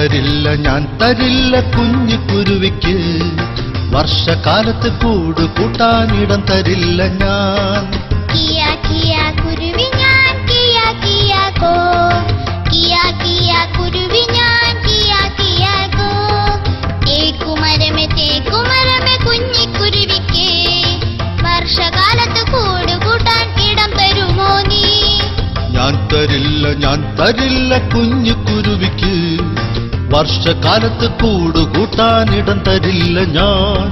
ഞാൻ തരില്ല കുഞ്ഞു കുരുവിക്ക്, വർഷകാലത്ത് കൂട് കൂട്ടാനിടം തരില്ല ഞാൻ. കിയാ കിയാ കുരുവി ഞാൻ കിയാ കിയാ കോ, കിയാ കിയാ കുരുവി ഞാൻ കിയാ കിയാ കോ. തേക്കുമരമേ കുഞ്ഞിക്കുരുവിക്ക്, വർഷകാലത്ത് കൂട് കൂട്ടാൻ ഇടം തരുമോ നീ? ഞാൻ തരില്ല കുഞ്ഞു കുരുവിക്ക്, വർഷകാലത്ത് കൂട് കൂട്ടാനിടം തരില്ല ഞാൻ.